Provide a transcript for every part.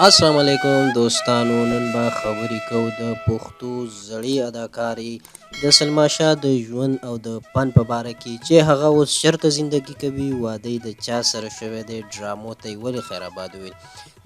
السلام علیکم دوستانو، نن به خبرې کوو د پښتو زړې اداکارې د سلما شاه د ژوند او د فن په باره کې چې هغه اوس چېرته زندګي کوي، واده یې د چا سره شوی دی، ډرامو ته یې ولې خیر آباد ویل.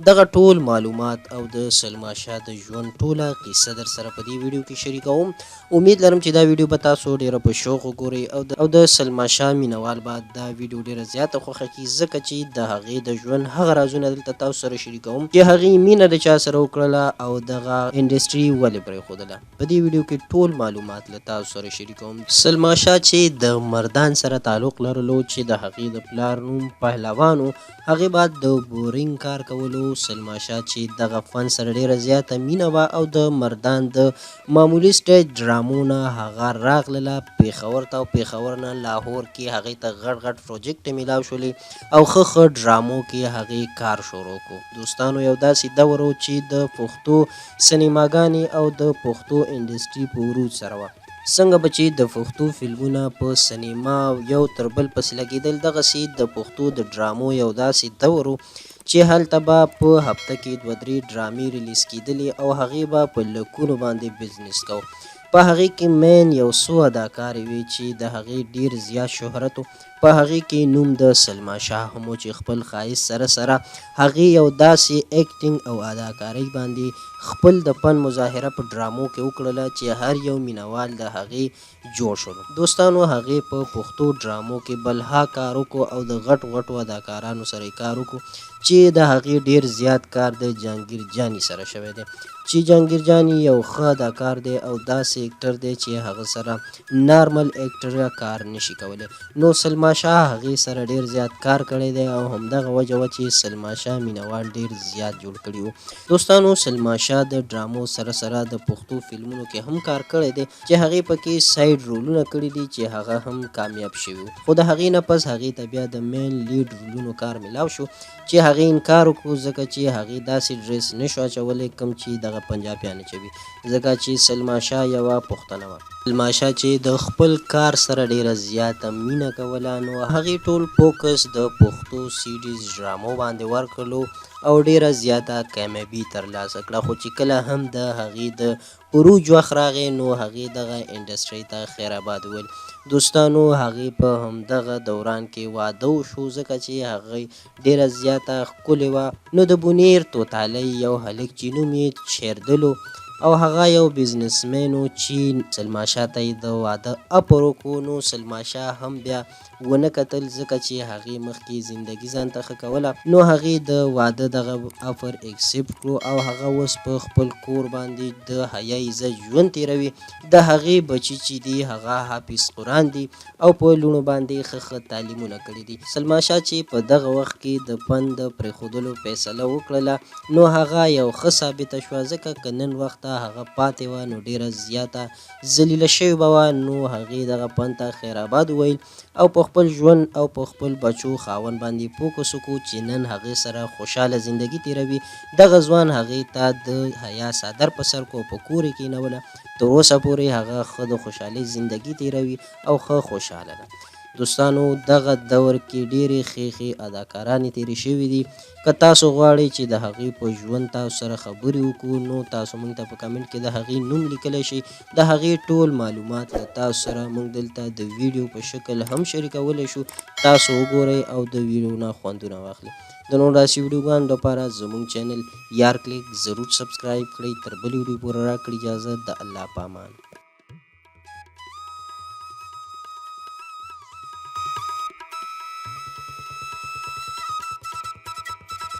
دغه ټول معلومات او د سلما شاه د ژوند ټوله قصه در سره په دې ویډیو کې شریکوم. امید لرم چې دا ویډیو به تاسو ډیره په شوق وګورئ او د سلما شاه مینوال به دا ویډیو ډیره زیاته خوښه کړي، ځکه چې د هغې د ژوند هغه رازونه دلته تاسو سره شریکوم چې هغې مینه د چا سره وکړله او دغه انډسټري ولې پرېښودله. په دې ویډیو کې ټول معلومات له تاسو سره شریکوم. سلما شاه چې د مردان سره تعلق لرلو، چې د هغې د پلار نوم پهلوان و، هغې بعد د بورینګ کار کولو. سلما شاه چې دغه فن سره ډیره زیاته مینه وه او د مردان د معمولي سټیج ډرامو نه هغه راغلله پېښور ته، او پېښور نه لاهور کې هغې ته غټ غټ پروجیکټ میلاو شولې او ښه ډرامو کې هغې کار شروع کړو. دوستانو، یو داسې دور و چې د پښتو سینماګانې او د پښتو انډسټري په عروج سره وه. څنګه به چې د پښتو فلمونه په سینما یو تر بل پسې لګېدل، دغسې د پښتو د ډرامو یو داسې دور و چې هلته به په هفته کې 2-3 ډرامې ریلیز کېدلې او هغې به په لکونو باندې بزنس کو. په هغې کې مین یو څو اداکارې وې چې د هغې ډیر زیات شهرت و. په هغې کې نوم د سلما شاه هم و چې خپل ښایست سره سره هغې یو داسې ایکټینګ او اداکارۍ باندې خپل د فن مظاهره په ډرامو کې وکړله چې هر یو مینوال د هغې جوړ شول. دوستانو، هغې په پښتو ډرامو کې بلها کار وکړو او د غټو غټو اداکارانو سره یې کار وکړو چې د هغې ډیر زیات کار د جهانګیر جاني سره شوی دی، چې جهانګیر جاني یو ښه اداکار دی او داسې اکټر دی چې هغه سره نارمل اکټر کار نشي کولی. نو سلما شاه هغې سره ډیر زیات کار کړی دی او همدغه وجه وه چې سلما شاه مینوال ډیر زیات جوړ کړي وو. دوستانو، سلما شاه د ډرامو سره سره د پښتو فلمونو کې هم کار کړی دی چې هغې پکې سایډ رولونه کړي دي چې هغه هم کامیاب شوي وو. خو د هغې نه پس هغې ته بیا د مین لیډ رولونو کار میلاو شو چې هغې انکار وکړو، ځکه چې هغې داسې ډریس نشو اچولی کوم چې دغه پنجابیان اچوي، ځکه چې سلما شاه یوه پښتنه وه. سلما شاه چې د خپل کار سره ډیره زیاته مینه کوله، نو هغې ټول فوکس د پښتو سیریز ډرامو باندې ورکړلو او ډیره زیاته کامیابي ترلاسه کړه. خو چې کله هم د هغې د عروج وخت راغی، نو هغې دغه انډسټرۍ ته خیر آباد وویل. دوستانو، هغې په همدغه دوران کې واده وشو، ځکه چې هغې ډیره زیاته ښکلې وه. نو د بونیر توتالی یو هلک چې نوم یې شیردلو او هغه یو بزنسمین و چې سلما شاه ته یې د واده اپر وکړو. نو سلما شاه هم بیا ونه کتل، ځکه چې هغې مخکې زندګي ځان ته ښه کوله. نو هغې د واده دغه افر اکسپټ کړو او هغه اوس په خپل کور باندې د حیا عزت ژوند تیروي. د هغې بچي چې دي هغه حافظ قرآن دي او په لوڼو باندې ښه تعلیمونه کړي دي. سلما شاه چې په دغه وخت کې د فن د پرېښودلو فیصله وکړله، نو هغه یو ښه ثابته شوه، ځکه که نن وخته هغه پاتې وه نو ډیره زیاته ذلیله شوې به وه. نو هغې دغه فن ته خیر آباد وویل او په خپل ژوند او په خپل بچو خاوند باندې فوکس وکړو چې نن هغې سره خوشحاله زندګي تیروي. دغه ځوان هغې ته د حیا څادر په سر کړو، په کور یې کېنوله. تر اوسه پورې هغه ښه د خوشحالۍ زندګي تیروي او ښه خوشحاله ده. دوستانو، دغه دور کې ډیرې ښې اداکارانې تیرې شوي دي. که تاسو غواړئ چې د هغې په ژوند تاسو سره خبرې وکړو، نو تاسو موږ ته په کمنټ کې د هغې نوم لیکلی شئ. د هغې ټول معلومات له تاسو سره موږ دلته د ویډیو په شکل هم شریکولی شو. تاسو وګورئ او د ویډیو نه خوندونه واخلئ. د نور داسې ویډیوګانو لپاره زموږ چینل یار کلیک ضرور سبسکرایب کړئ. تر بلې ویډیو پورې راکړئ اجازه. د الله په امان.